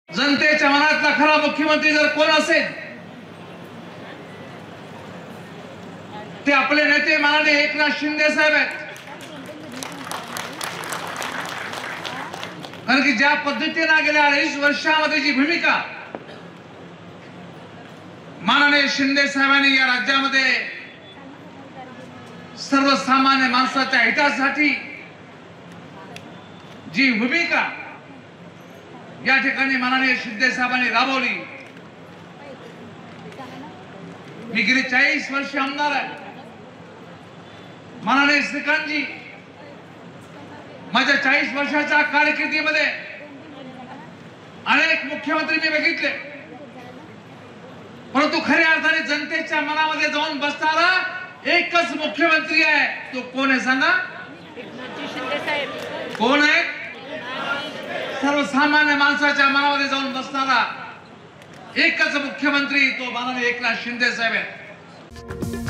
जनतेच्या मनातला खरा मुख्यमंत्री जर कोण असेल ते आपले नेते माननीय एकनाथ शिंदे साहेब आहेत। कारण की ज्या पद्धतीने गेल्या 2.5 वर्षामध्ये जी भूमिका माननीय शिंदे साहेबांनी या राज्यामध्ये सर्वसामान्य माणसाच्या हितासाठी जी भूमिका या ठिकाणी माननीय शिंदे साहेबांनी राबवली। मी गेली 40 वर्ष आमदार आहे। माननीय श्रीकांतजी माझ्या 40 वर्षाच्या कारकिर्दीमध्ये अनेक मुख्यमंत्री मी बघितले, परंतु खऱ्या अर्थाने जनतेच्या मनामध्ये जाऊन बसणारा एकच मुख्यमंत्री आहे। तो कोण आहे सांगा? शिंदे साहेब। कोण आहे? सर्वसामान्य माणसाच्या मनामध्ये जाऊन बसणारा एकच मुख्यमंत्री तो माननीय एकनाथ शिंदे साहेब आहे।